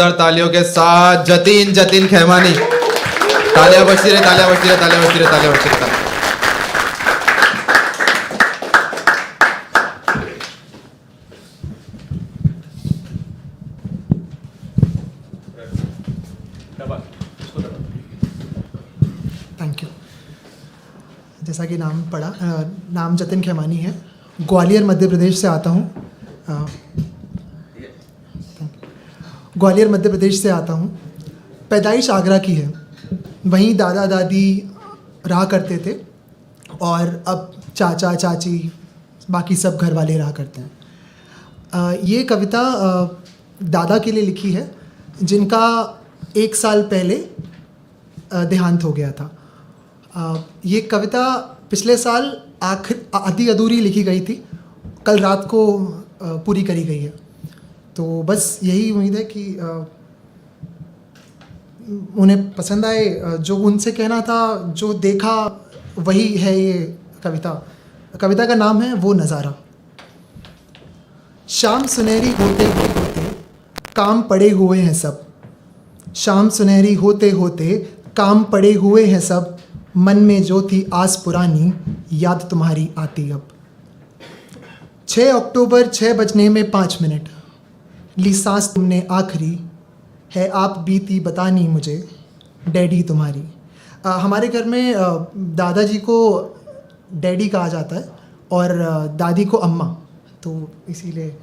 तालियों के साथ जतीन खेमानी। तालियां बजती रहे, तालियां बजती रहे, तालियां बजती रहे, तालियां बजती रहे। Thank you. जैसा कि नाम पढ़ा, नाम जतिन खेमानी है, ग्वालियर मध्य प्रदेश से आता हूँ। ग्वालियर मध्य प्रदेश से आता हूँ। पैदाइश आगरा की है, वहीं दादा दादी रहा करते थे और अब चाचा चाची बाकी सब घर वाले रहा करते हैं। ये कविता दादा के लिए लिखी है, जिनका 1 साल पहले देहांत हो गया था। ये कविता पिछले साल आधी अधूरी लिखी गई थी, कल रात को पूरी करी गई है। तो बस यही उम्मीद है कि उन्हें पसंद आए। जो उनसे कहना था, जो देखा वही है ये कविता। कविता का नाम है वो नज़ारा। शाम सुनहरी होते होते काम पड़े हुए हैं सब। शाम सुनहरी होते होते काम पड़े हुए हैं सब। मन में जो थी आस पुरानी, याद तुम्हारी आती अब। 6 अक्टूबर 6:05 ली सांस तुमने आखिरी, है आप बीती बतानी मुझे डैडी तुम्हारी। हमारे घर में दादाजी को डैडी कहा जाता है और दादी को अम्मा, तो इसीलिए।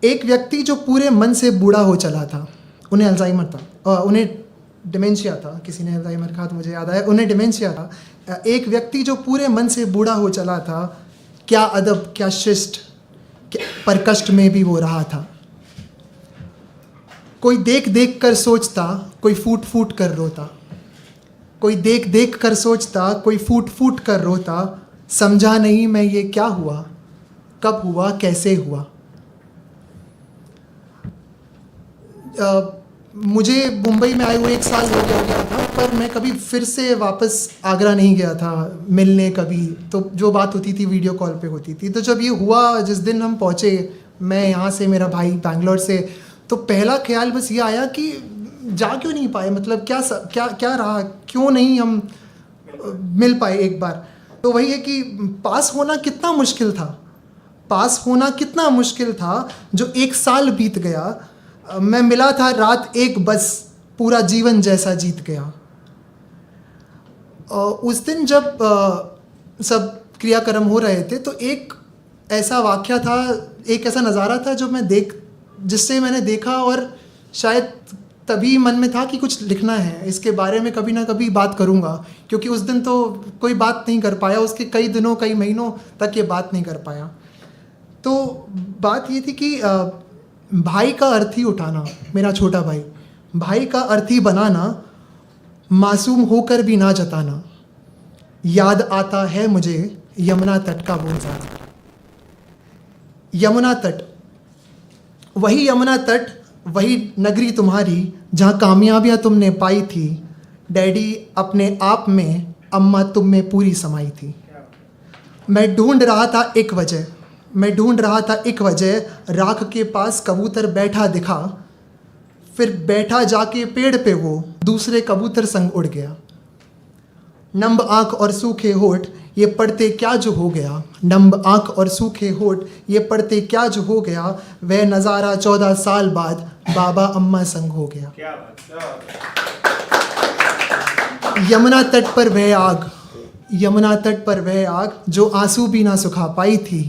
एक व्यक्ति जो पूरे मन से बूढ़ा हो चला था, उन्हें अल्जाइमर था, उन्हें डिमेंशिया था। किसी ने अल्जाइमर कहा तो मुझे याद आया, उन्हें डिमेंशिया था। एक व्यक्ति जो पूरे मन से बूढ़ा हो चला था, क्या अदब, क्या शिष्ट, पर कष्ट में भी वो रहा था। कोई देख देख कर सोचता, कोई फूट फूट कर रोता। कोई देख देख कर सोचता, कोई फूट फूट कर रोता। समझा नहीं मैं ये क्या हुआ, कब हुआ, कैसे हुआ। मुझे मुंबई में आए हुए 1 साल हो गया था, पर मैं कभी फिर से वापस आगरा नहीं गया था मिलने कभी। तो जो बात होती थी वीडियो कॉल पे होती थी। तो जब ये हुआ, जिस दिन हम पहुँचे, मैं यहाँ से, मेरा भाई बैंगलोर से, तो पहला ख्याल बस ये आया कि जा क्यों नहीं पाए, मतलब क्या रहा, क्यों नहीं हम मिल पाए एक बार। तो वही है कि पास होना कितना मुश्किल था, पास होना कितना मुश्किल था, जो 1 साल बीत गया। मैं मिला था रात 1 बस, पूरा जीवन जैसा जीत गया। उस दिन जब सब क्रियाक्रम हो रहे थे, तो एक ऐसा वाक़या था, एक ऐसा नज़ारा था जो जिससे मैंने देखा, और शायद तभी मन में था कि कुछ लिखना है इसके बारे में, कभी ना कभी बात करूँगा। क्योंकि उस दिन तो कोई बात नहीं कर पाया, उसके कई दिनों कई महीनों तक ये बात नहीं कर पाया। तो बात ये थी कि भाई का अर्थी उठाना, मेरा छोटा भाई का अर्थी बनाना, मासूम होकर भी ना जताना। याद आता है मुझे यमुना तट का वो ज़ारा। यमुना तट, वही यमुना तट, वही नगरी तुम्हारी, जहाँ कामयाबियाँ तुमने पाई थी। डैडी अपने आप में, अम्मा तुम में पूरी समाई थी। मैं ढूंढ रहा था एक वजह, राख के पास कबूतर बैठा दिखा। फिर बैठा जाके पेड़ पे वो, दूसरे कबूतर संग उड़ गया। नंब आँख और सूखे होठ, ये पढ़ते क्या जो हो गया। नंब आँख और सूखे होठ, ये पढ़ते क्या जो हो गया। वह नज़ारा 14 साल बाद बाबा अम्मा संग हो गया। यमुना तट पर वह आग, यमुना तट पर वह आग, जो आंसू भी ना सुखा पाई थी।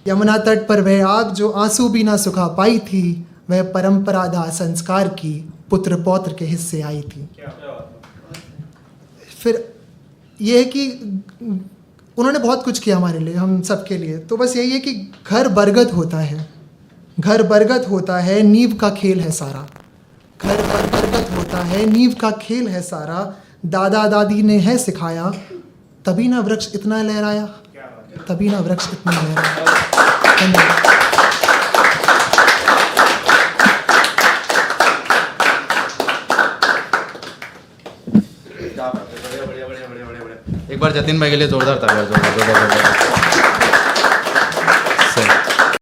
यमुना तट पर वह आग, जो आंसू भी ना सुखा पाई थी। वह परंपरा दाह संस्कार की, पुत्र पौत्र के हिस्से आई थी। फिर ये है कि उन्होंने बहुत कुछ किया हमारे लिए, हम सब के लिए। तो बस यही है कि घर बरगद होता है, घर बरगद होता है, नींव का खेल है सारा। घर बरगद होता है, नींव का खेल है सारा। दादा दादी ने है सिखाया, तभी ना वृक्ष इतना लहराया, तभी ना वृक्ष इतना लहराया। धन्यवाद। एक बार जतिन भाई के लिए जोरदार तालियां।